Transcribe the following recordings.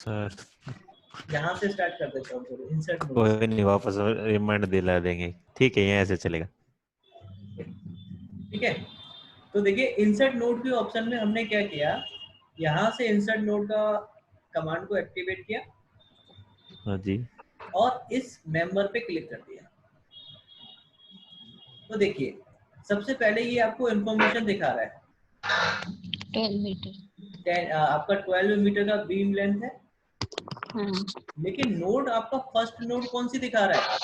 Sir यहाँ से start कर देता हूँ, चलो इंसर्ट नोड से। कोई नहीं, वापस रिमाइंड दिला देंगे। ठीक है, यहाँ से चलेगा। ठीक है, तो देखिए इंसर्ट नोड के ऑप्शन में हमने क्या किया, यहाँ से इंसर्ट नोड का कमांड को एक्टिवेट किया हाँ जी। और इस मेंबर पे क्लिक कर दिया। तो देखिए सबसे पहले ये आपको इंफॉर्मेशन दिखा रहा है 12 मीटर। आपका 12 मीटर का बीम लेंथ है, हाँ, लेकिन नोड आपका फर्स्ट नोड कौन सी दिखा रहा है,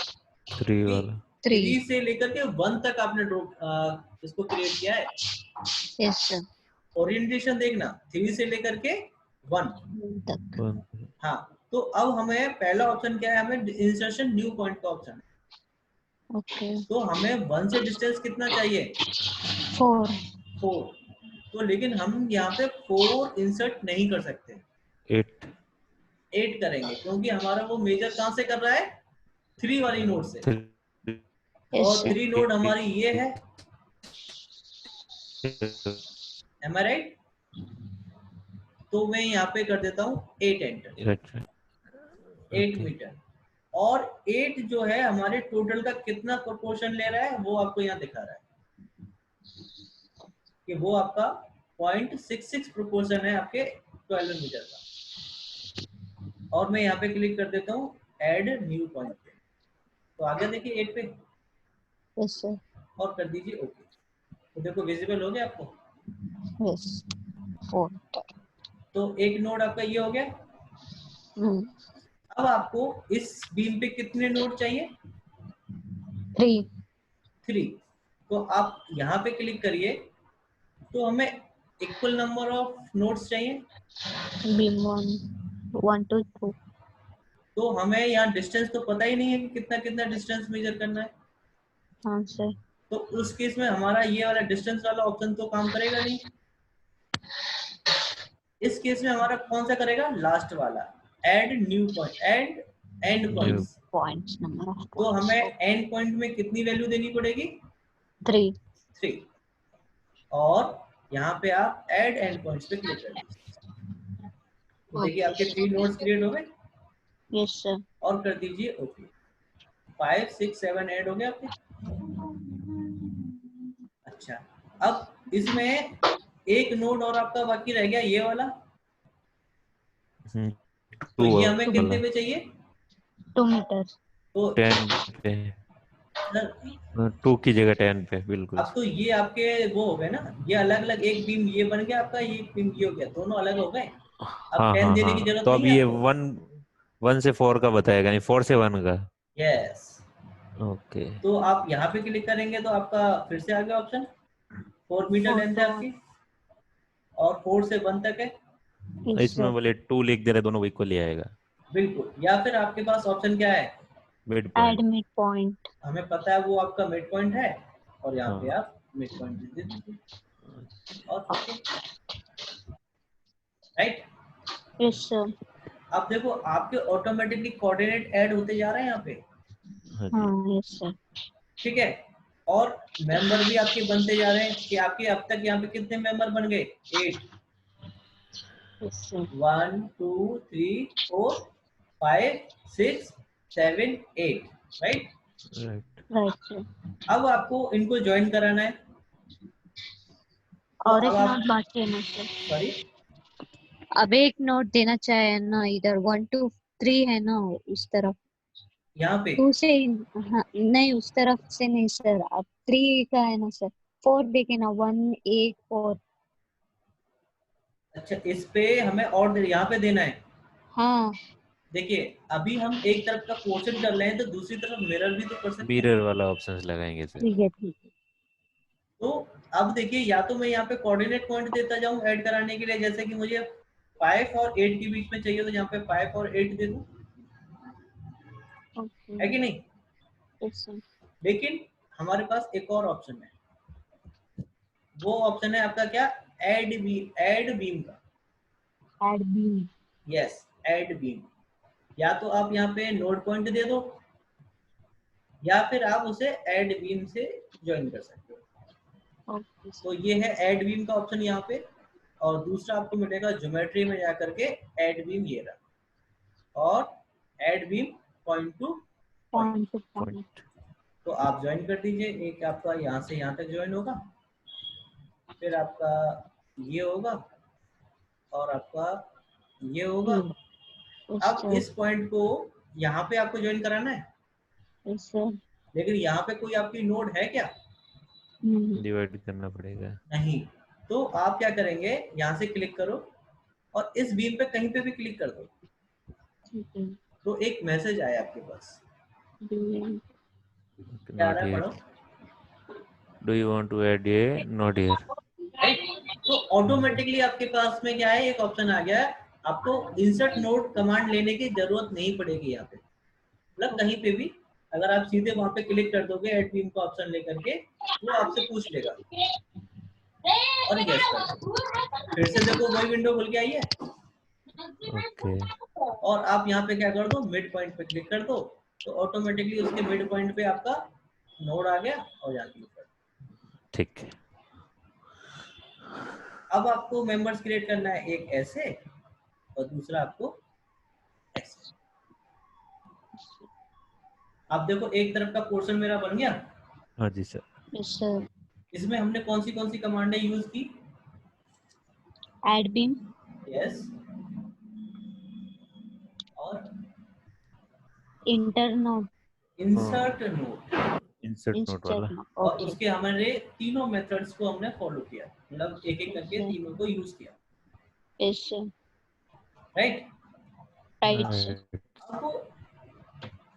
3 वाला। 3 से लेकर के 1 तक आपने इसको क्रिएट किया है। Yes sir. ओरिएंटेशन देखना 3 से लेकर के 1 तक। हाँ, तो अब हमें पहला ऑप्शन क्या है, हमें इंसर्शन न्यू पॉइंट का ऑप्शन है। ओके। तो हमें 1 से डिस्टेंस कितना चाहिए, 4। 4। तो लेकिन हम यहाँ पे 4 इंसर्ट नहीं कर सकते, 8। 8 करेंगे, क्योंकि हमारा वो मेजर कहाँ से कर रहा है, 3 वाली नोड से, और 3 नोड हमारी ये है, एम आई राइट। तो मैं यहाँ पे कर देता हूँ 8 एंटर, 8 मीटर। और 8 जो है हमारे टोटल का कितना प्रोपोर्शन ले रहा है वो आपको यहाँ दिखा रहा है कि वो आपका 0.66 प्रोपोर्शन है आपके 12 मीटर का। और मैं यहाँ पे क्लिक कर देता हूँ ऐड न्यू पॉइंट पे, तो आगे देखिए 8 पे, यस सर। और कर दीजिए ओके। तो देखो विजिबल हो गया आपको। यस 4। तो एक नोड आपका ये हो गया। अब आपको इस बीम पे कितने नोड चाहिए, 3। 3। तो आप यहाँ पे क्लिक करिए, तो हमें इक्वल नंबर ऑफ नोड्स चाहिए। Beam 1 to 2। तो हमें यहाँ डिस्टेंस तो पता ही नहीं है कि कितना कितना डिस्टेंस मेजर करना है। हाँ सर। तो उस केस में हमारा ये वाला डिस्टेंस वाला ऑप्शन तो काम करेगा नहीं। इस केस में हमारा कौन सा करेगा, लास्ट वाला, add new point, add and points. Points, number of तो पॉइंट्स। हमें एंड पॉइंट में कितनी वैल्यू देनी पड़ेगी, 3। 3। और यहाँ पे आप ऐड एंड पॉइंट्स पे क्लिक कर दीजिए। तो देखिए आपके 3 नोड्स क्रिएट हो गए। Yes sir. और कर दीजिए ओके। 5 6 7 ऐड हो गए आपके। अच्छा, अब इसमें एक नोड और आपका बाकी रह गया, ये वाला। तो ये हमें कितने पे चाहिए, 2 मीटर। तो 10 पे, 2 की जगह 10 पे, बिल्कुल। अब तो ये आपके वो हो गए ना, ये अलग अलग, एक बीम ये बन गया आपका, ये बीम ये हो गया, दोनों अलग हो गए। अब हाँ 10 हाँ देने की हाँ, जरूरत तो नहीं अब है ये आपको। 1 से 4 का बताएगा, नहीं 4 से 1 का। यस। ओके। तो आप यहाँ पे क्लिक करेंगे तो आपका फिर से आ गया ऑप्शन, 4 मीटर 4 लेंथ है to 1। आपकी, और 4 से 1 तक है। यस इसमें सर। बोले 2 लिख दे रहे, दोनों को इक्वली आएगा। बिल्कुल, या फिर आपके पास ऑप्शन क्या है, mid add point. Mid point. हमें पता है वो आपका मिड पॉइंट है, और यहाँ पे हाँ। आप मिड पॉइंट दे दीजिए, और ओके, राइट। Yes sir. अब देखो आपके ऑटोमेटिकली कोऑर्डिनेट ऐड होते जा रहे हैं यहाँ पे। हाँ जी। हाँ यस सर। ठीक है, और मेंबर भी आपके बनते जा रहे हैं कि आपके अब तक यहाँ पे कितने मेंबर बन गए, 8। Yes sir. 1 2 3 4 5 6 7 8, right. Right. Right sir. अब आपको इनको ज्वाइन कराना है। तो और अब एक आप, नोट बाकी है ना सर। सॉरी, अब एक नोट देना चाहे ना, इधर 1 to 3 है ना, उस तरफ यहाँ पे। 2 से। हाँ नहीं, उस तरफ से नहीं सर, अब 3 का है ना सर। 4 देखे ना, 1 8 4। अच्छा, इस पे हमें और यहाँ पे देना है। हाँ। देखिए अभी हम एक तरफ का पोर्शन कर रहे हैं, तो दूसरी तरफ मिरर भी तो कर सकते हैं। मिरर वाला ऑप्शन लगाएंगे सर। ठीक है ठीक है। तो अब देखिए, या तो मैं यहाँ पे कोऑर्डिनेट पॉइंट देता जाऊँ ऐड कराने के लिए, जैसे कि मुझे 5 और 8 के बीच में चाहिए, तो यहाँ पे 5 और 8 दे दूँ, ओके। है कि नहीं। Yes sir. लेकिन हमारे पास एक और ऑप्शन है, वो ऑप्शन है आपका क्या, ऐड बीम का। Add beam. Yes, add beam. या तो आप यहाँ पे नोड पॉइंट दे दो, या फिर आप उसे ऐड बीम से ज्वाइन कर सकते हो। ओके तो सर। ये है ऐड बीम का ऑप्शन यहाँ पे। और दूसरा आपको मिलेगा ज्योमेट्री में जाकर के ऐड बीम, ये रहा। और add beam point to point. Point to point. Point. तो आप ज्वाइन कर दीजिए, एक आपका यहाँ से यहाँ तक ज्वाइन होगा, फिर आपका ये होगा और आपका ये होगा। अब इस पॉइंट को यहाँ पे आपको ज्वाइन कराना है, सर लेकिन यहाँ पे कोई आपकी नोड है क्या? डिवाइड करना पड़ेगा। नहीं। तो आप क्या करेंगे, यहाँ से क्लिक करो और इस बीम पे कहीं पे भी क्लिक कर दो, तो एक मैसेज आया आपके पास, क्या आ नॉट रहा है, हियर। पढ़ो। Do you want to add ये? Not here. राइट, तो ऑटोमेटिकली आपके पास में क्या है, एक ऑप्शन आ गया है, आपको इंसर्ट नोड कमांड लेने की जरूरत नहीं पड़ेगी यहाँ पे, मतलब कहीं पे भी अगर आप सीधे वहां पे क्लिक कर दोगे ऐड बीम का ऑप्शन लेकर के, वो आपसे पूछ लेगा और यस कर दो। फिर से देखो वही विंडो खुल के आई है। ओके। और आप यहाँ पे क्या कर दो, मिड पॉइंट पे क्लिक कर दो, तो ऑटोमेटिकली उसके मिड पॉइंट पे आपका नोड आ गया और यहाँ क्लिक कर दो। ठीक है। अब आपको मेंबर्स क्रिएट करना है, एक ऐसे और दूसरा आपको ऐसे। आप देखो एक तरफ का पोर्शन मेरा बन गया। हाँ जी सर। Yes sir. इसमें हमने कौन सी कमांडें यूज की? ऐड बीम, यस, और inter node, insert node, insert note वाला। और उसके हमारे तीनों मेथड्स को हमने फॉलो किया, मतलब एक एक करके तीनों को यूज किया। Yes sir. Right, right sir. आपको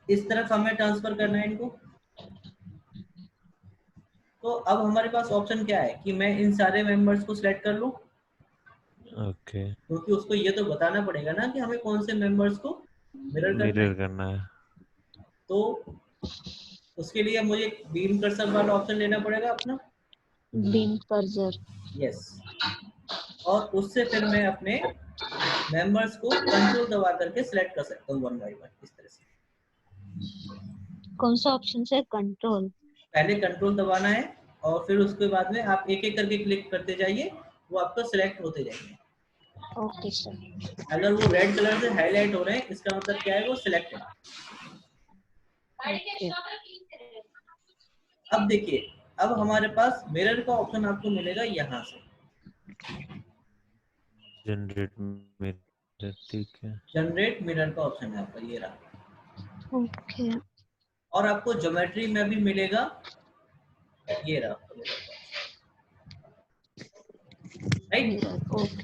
इस तरफ हमें ट्रांसफर करना है इनको। तो अब हमारे पास ऑप्शन क्या है कि मैं इन सारे मेंबर्स को सिलेक्ट कर लूं, ओके। क्योंकि उसको ये तो बताना पड़ेगा ना कि हमें कौन से मेंबर्स को मिरर करना मिरर है। करना है। तो उसके लिए मुझे बीम कर्सर वाला ऑप्शन लेना पड़ेगा अपना। Beam cursor. यस, और उससे फिर मैं अपने मेंबर्स को कंट्रोल दबा करके सिलेक्ट कर सकता हूँ वन बाय वन, इस तरह से। कौन सा ऑप्शन से? कंट्रोल। पहले कंट्रोल दबाना है और फिर उसके बाद में आप एक एक करके क्लिक करते जाइए, वो आपका सिलेक्ट होते जाएंगे। Okay sir. अगर वो रेड कलर से हाईलाइट हो रहे हैं, इसका मतलब क्या है, वो सिलेक्ट है। अब देखिए, अब हमारे पास मिरर का ऑप्शन आपको मिलेगा यहाँ से, जनरेट मिरर। ठीक है। जनरेट मिरर का ऑप्शन है आपका, ये रहा। ओके। और आपको ज्योमेट्री में भी मिलेगा, ये रहा। Right, okay.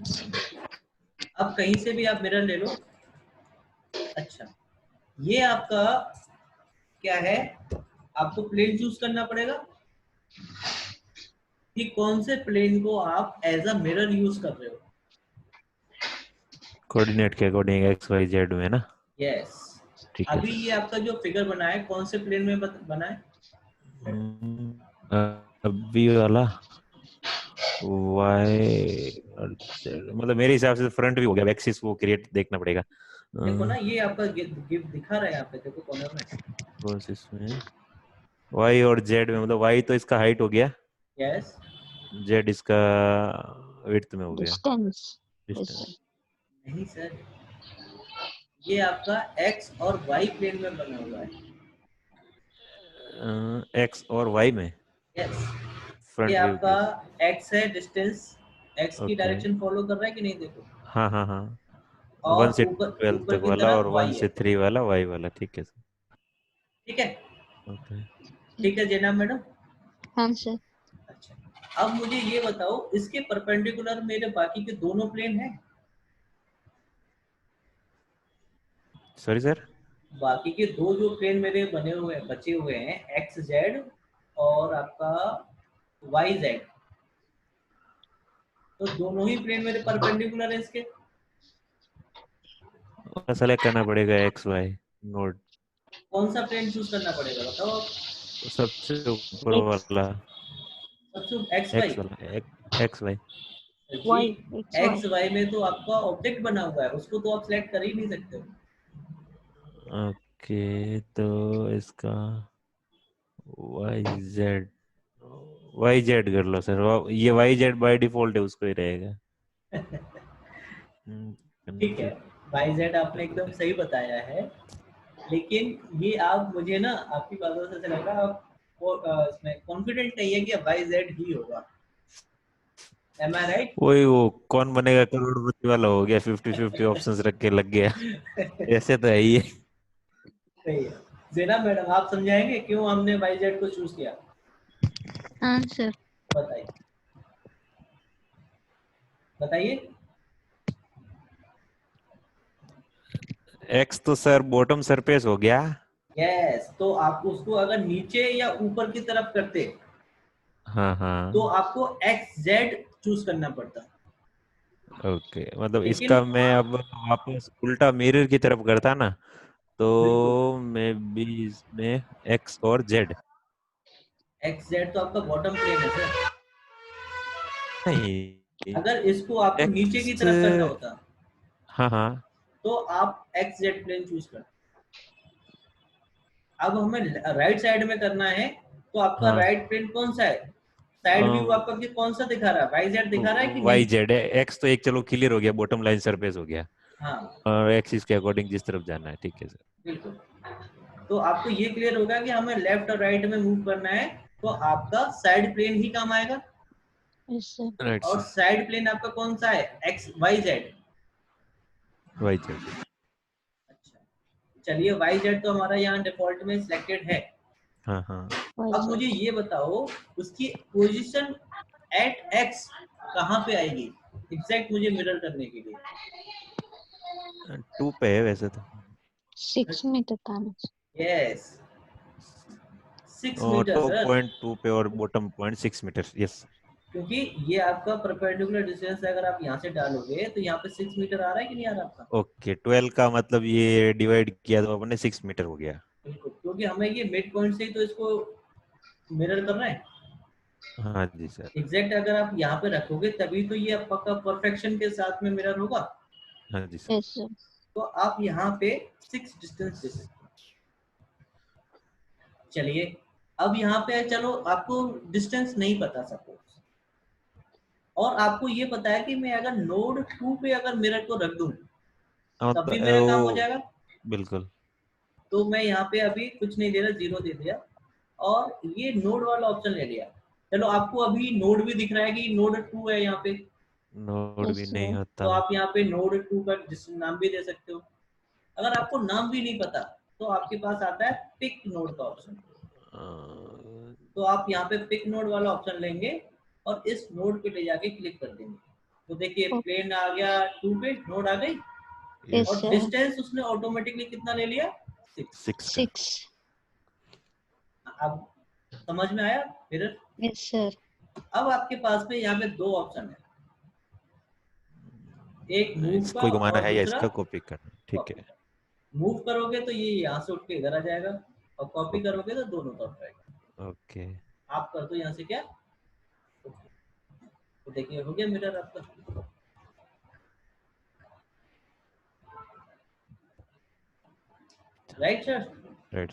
अब कहीं से भी आप मिरर ले लो। अच्छा, ये आपका क्या है, आपको प्लेन चूज करना पड़ेगा कि कौन से प्लेन को आप एज अ मिरर यूज कर रहे हो। कोऑर्डिनेट के अकॉर्डिंग एक्स वाई जेड में ना। यस, ठीक है अभी ये आपका जो फिगर बना है कौन से प्लेन में बना है? अभी वाला वाई और जेड, मतलब मेरे हिसाब से फ्रंट भी हो गया, एक्सिस वो क्रिएट देखना पड़ेगा। देखो ना, ये आपका गिफ्ट दिखा रहा है यहाँ पे, देखो कॉर्नर में। बस इसमें वाई और जेड में, मतलब वाई तो इसका हाइट हो गया, यस, जेड इसका विड्थ में हो गया। डिस्टेंस। डिस्टेंस। नहीं सर, ये आपका एक्स और वाई प्लेन में बना हुआ है। एक्स और वाई में। यस, ये फ्रंट व्यू आपका के। एक्स है, डिस्टेंस एक्स की ओके। डायरेक्शन फॉलो कर रहा है कि नहीं, देखो। हाँ हाँ हाँ। और 1 से ऊपर 12 ऊपर तक की वाला और तरफ 1 वाई से है। 3 वाला वाई वाला। ठीक है सर। ठीक है, ओके। ठीक है जैना मैडम। हाँ सर। अच्छा, अब मुझे ये बताओ, इसके परपेंडिकुलर मेरे बाकी के दोनों प्लेन हैं? Sorry sir. बाकी के दो जो प्लेन मेरे बने हुए हैं, बचे हुए हैं, एक्स जेड और आपका वाई जेड, तो दोनों ही प्लेन मेरे परपेंडिकुलर है इसके। सेलेक्ट करना पड़ेगा एक्स वाई नोड। कौन सा प्लेन चूज करना पड़ेगा बताओ आप? सबसे ऊपर एक्स। वाला। सबसे एक्स वाई। एक्स वाला। X Y. जी, Y. X Y. X Y में तो आपका ऑब्जेक्ट बना हुआ है, उसको तो आप सिलेक्ट कर ही नहीं सकते हो। ओके, तो इसका वाई जेड। वाई जेड कर लो सर। ये वाई जेड बाय डिफॉल्ट है, उसको ही रहेगा। ठीक है, वाई जेड आपने एकदम सही बताया है, लेकिन ये आप मुझे ना आपकी बातों से ऐसा लग रहा है आप इसमें कॉन्फिडेंट नहीं है कि वाई जेड ही होगा। एम आई राइट? वही वो कौन बनेगा करोड़पति वाला हो गया, 50-50 ऑप्शंस रख के लग गया। ऐसे तो है ही है। सही है। जेना मैडम आप समझाएंगे क्यों हमने वाई जेड को चूज किया? हाँ सर। बताइए बताइए। एक्स तो सर बॉटम सरफेस हो गया। यस, तो आप उसको अगर नीचे या ऊपर की तरफ करते हाँ तो हाँ। आपको एक्स जेड चूज करना पड़ता, ओके, मतलब लेकिन इसका मैं अब वापस उल्टा मिरर की तरफ करता ना, बिल्कुल तो मैं भी इसमें एक्स और जेड। एक्स जेड तो आपका बॉटम प्लेन है सर। नहीं, अगर इसको आपको नीचे की एक्स, तरफ करना होता हाँ हाँ। तो आप एक्स जेड प्लेन चूज करते। अब हमें राइट साइड में करना है, तो आपका हाँ, राइट प्लेन कौन सा है? साइड व्यू आपका कि कौन सा दिखा रहा है? वाई जेड दिखा रहा है कि वाई नहीं? जेड है। एक्स तो एक चलो क्लियर हो गया, बॉटम लाइन सरफेस हो गया। हाँ और एक्सिस के अकॉर्डिंग जिस तरफ जाना है, ठीक है सर। बिल्कुल। तो आपको ये क्लियर होगा कि हमें लेफ्ट और राइट में मूव करना है, तो आपका साइड प्लेन ही काम आएगा। Yes sir. राइट और सर। साइड प्लेन आपका कौन सा है? X Y Z. Y Z. अच्छा, चलिए वाई जेड तो हमारा यहाँ डिफॉल्ट में सिलेक्टेड है। हाँ हाँ। वाई अब मुझे जेड। ये बताओ उसकी पोजीशन एट एक्स कहाँ पे आएगी एग्जैक्ट मुझे मिरर करने के लिए? 2 पे है वैसे तो। 6 मीटर था ना। यस, 6 और मीटर टॉप सर। पॉइंट 2 पे और बॉटम पॉइंट 6 मीटर, यस। क्योंकि ये आपका परपेंडिकुलर डिस्टेंस है, अगर आप यहाँ से डालोगे तो यहाँ पे 6 मीटर आ रहा है कि नहीं आ रहा आपका? ओके, 12 का मतलब ये डिवाइड किया तो अपने 6 मीटर हो गया। बिल्कुल, क्योंकि हमें ये मिड पॉइंट से ही तो इसको मिरर करना है। हाँ जी सर। एग्जैक्ट अगर आप यहाँ पे रखोगे तभी तो ये आपका परफेक्शन के साथ में मिरर होगा। हाँ जी सर। Yes sir. तो आप यहाँ पे 6 डिस्टेंस दे सकते हो। चलिए, अब यहाँ पे चलो आपको डिस्टेंस नहीं पता सपोज, और आपको ये पता है कि मैं अगर नोड 2 पे अगर मिरर को रख दूं तब भी मेरा काम हो वो जाएगा। बिल्कुल। तो मैं यहाँ पे अभी कुछ नहीं दे रहा, 0 दे दिया और ये नोड वाला ऑप्शन ले लिया। चलो आपको अभी नोड भी दिख रहा है कि नोड 2 है यहाँ पे, नोड यस भी नहीं सर। तो होता। आप यहाँ पे नोड 2 का नाम भी दे सकते हो। अगर आपको नाम भी नहीं पता तो आपके पास आता है पिक नोड का ऑप्शन। तो आप यहाँ पे पिक नोड वाला ऑप्शन लेंगे और इस नोड पे ले जाके क्लिक कर देंगे, तो देखिए प्लेन आ गया 2 पे, नोड आ गई यस और सर। डिस्टेंस उसने ऑटोमेटिकली कितना ले लिया? 6। 6 का। 6। अब समझ में आया फिर? Yes sir. अब आपके पास में यहाँ पे दो ऑप्शन है, एक मूव का इसको ही घुमाना और है या दूसरा इसका कॉपी करना, ठीक कॉपी है। का। मूव करोगे तो ये यहाँ से उठ के इधर आ जाएगा और कॉपी करोगे तो दोनों तरफ आएगा। ओके। आप कर दो यहाँ से क्या, तो देखिए हो गया मिरर आपका। Right sir? राइट।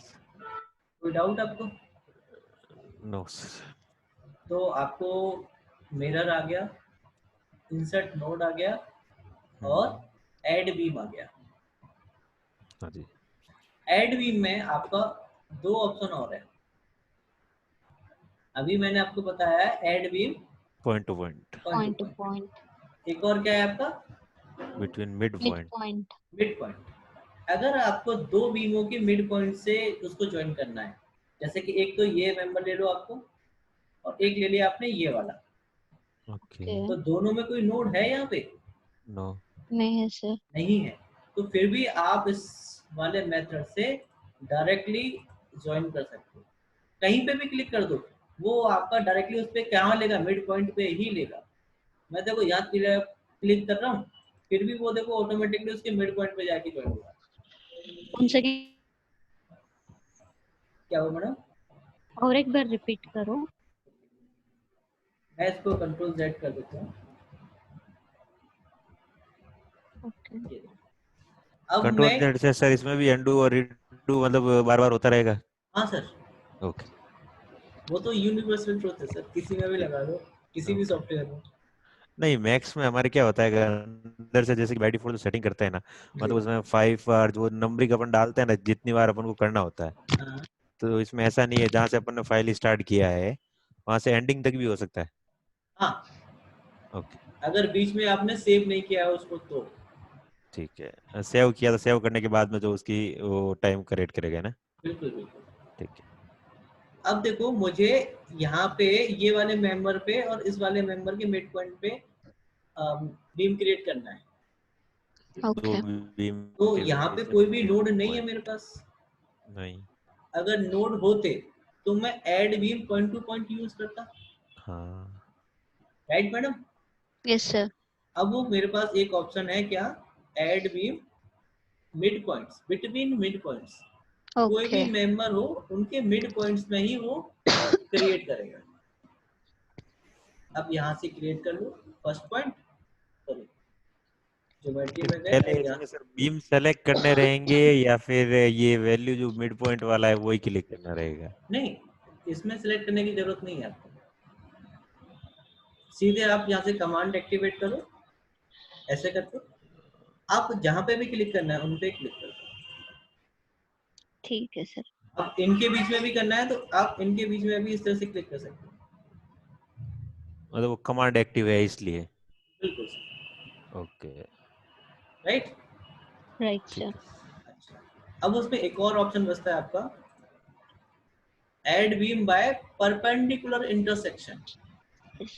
कोई डाउट आपको? No sir. तो आपको मिरर आ गया, इंसर्ट नोड आ गया और ऐड बीम आ गया। हाँ जी। ऐड बीम में आपका दो ऑप्शन और है। अभी मैंने आपको बताया है add beam point to point, point to point to point. Point. एक और क्या है आपका? Between mid mid point. Point. Mid point. अगर आपको दो बीमों के मिड पॉइंट से उसको ज्वाइन करना है, जैसे कि एक तो ये मेंबर ले लो आपको और एक ले लिया आपने ये वाला, ओके। ओके। तो दोनों में कोई नोड है यहाँ पे? नो। नहीं है सर। नहीं है। तो फिर भी आप इस वाले मेथड से डायरेक्टली ज्वाइन कर सकते हो। कहीं पे भी क्लिक कर दो, वो आपका डायरेक्टली उस पर कहाँ लेगा? मिड पॉइंट पे ही लेगा। मैं देखो यहाँ क्लिक कर रहा हूँ, फिर भी वो देखो ऑटोमेटिकली उसके मिड पॉइंट पे जाके ज्वाइन होगा। वन सेकेंड क्या हुआ मैडम? और एक बार रिपीट करो। मैं इसको कंट्रोल Z कर देता हूँ। ओके। ये देखो। अब कंट्रोल मैं, जेड से सर इसमें भी अनडू और रीडू मतलब बार बार होता रहेगा? हाँ सर, ओके। वो तो यूनिवर्सल ट्रुथ है सर, किसी में भी लगा दो, किसी भी ओके। सॉफ्टवेयर में। नहीं, मैक्स में हमारे क्या होता है, अगर अंदर से जैसे कि बाय डिफॉल्ट सेटिंग करते हैं ना, मतलब उसमें 5 बार जो नंबरिंग अपन डालते हैं ना, जितनी बार अपन को करना होता है, हाँ तो इसमें ऐसा नहीं है, जहाँ से अपन ने फाइल स्टार्ट किया है वहां से एंडिंग तक भी हो सकता है। हाँ, ओके, अगर बीच में आपने सेव नहीं किया है उसको तो। ठीक है। सेव किया तो सेव करने के बाद में जो उसकी वो टाइम करेक्ट करेगा ना। बिल्कुल बिल्कुल। ठीक है। अब देखो मुझे यहाँ पे ये वाले मेंबर पे और इस वाले मेंबर के मिड पॉइंट पे बीम क्रिएट करना है। दो Okay. बीम तो के यहाँ पे बीच में कोई भी नोड मिड नहीं है मेरे पॉइंट पास। नहीं। अगर नोड होते तो मैं add beam point to point use करता, हाँ, राइट मैडम। Yes, sir. अब वो मेरे पास एक ऑप्शन है क्या, add beam mid points, between mid points. कोई भी Okay. मेंबर हो उनके मिड पॉइंट्स में ही वो क्रिएट करेगा। अब यहाँ से क्रिएट कर लो फर्स्ट पॉइंट, करो ज्योमेट्री में गए पहले और यहाँ इसमें सर बीम सेलेक्ट करने रहेंगे या फिर ये वैल्यू जो मिड पॉइंट वाला है वही क्लिक करना रहेगा? नहीं, इसमें सिलेक्ट करने की जरूरत नहीं है आपको। सीधे आप यहाँ से कमांड एक्टिवेट करो, ऐसे करके आप जहाँ पे भी क्लिक करना है उन पे क्लिक करो। ठीक है सर। अब इनके बीच में भी करना है तो आप इनके बीच में भी इस तरह से क्लिक कर सकते हो। मतलब वो कमांड एक्टिव है इसलिए? बिल्कुल सर, ओके, राइट। Right, ठीक sir. है। अच्छा, अब उसमें एक और ऑप्शन बचता है आपका, add beam by perpendicular intersection. Yes.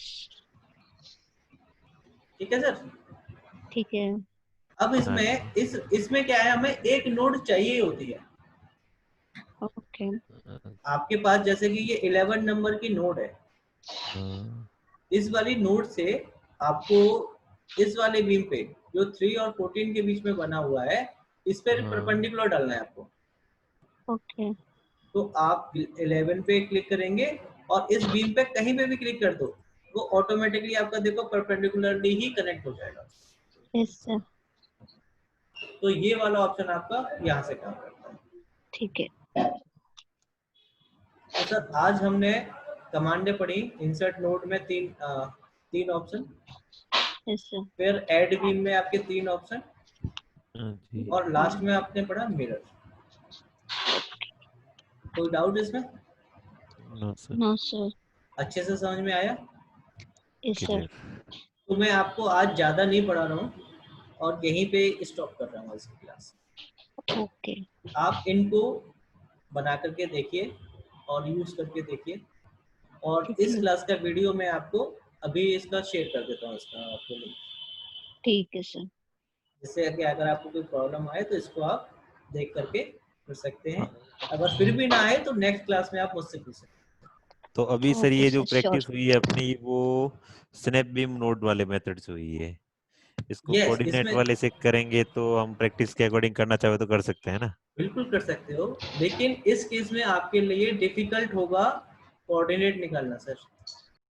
ठीक है सर। ठीक है। अब हाँ इसमें जी। इसमें क्या है, हमें एक नोड चाहिए होती है। Okay. आपके पास जैसे कि ये 11 नंबर की नोड है, हाँ, इस वाली नोड से आपको इस वाले बीम पे जो 3 और 14 के बीच में बना हुआ है, इस पर हाँ, परपेंडिकुलर डालना है आपको। Okay. तो आप 11 पे क्लिक करेंगे और इस बीम पे कहीं पे भी क्लिक कर दो, वो ऑटोमेटिकली आपका देखो परपेंडिकुलरली ही कनेक्ट हो जाएगा। Yes, sir. तो ये वाला ऑप्शन आपका यहाँ से काम करता है। ठीक है। तो सर आज हमने कमांडें पढ़ी, इंसर्ट नोड में तीन ऑप्शन, Yes, sir. फिर ऐड बीम में आपके 3 ऑप्शन, हाँ जी। और लास्ट में आपने पढ़ा मिरर। कोई डाउट इसमें? No sir. No, sir. अच्छे से समझ में आया? Yes, sir. क्लियर। तो मैं आपको आज ज़्यादा नहीं पढ़ा रहा हूँ और यहीं पे स्टॉप कर रहा हूँ इसकी क्लास। Okay. आप इनको बना करके देखिए और यूज़ करके देखिए, और ठीक इस है। क्लास का वीडियो मैं आपको अभी इसका शेयर कर देता हूँ, इसका आपको लिंक, ठीक है सर। जिससे कि अगर आपको कोई प्रॉब्लम आए तो इसको आप देख करके कर सकते हैं। हाँ, अगर फिर भी ना आए तो नेक्स्ट क्लास में आप मुझसे पूछ सकते तो अभी सर ओके ये जो सर, श्योर। प्रैक्टिस हुई है अपनी, वो स्नैप बीम नोड वाले मेथड से हुई है। इसको हैं। यस, कोऑर्डिनेट इसमें वाले से करेंगे तो हम प्रैक्टिस के अकॉर्डिंग करना चाहे तो कर सकते हैं ना? बिल्कुल कर सकते हो, लेकिन इस केस में आपके लिए डिफिकल्ट होगा कोऑर्डिनेट निकालना सर।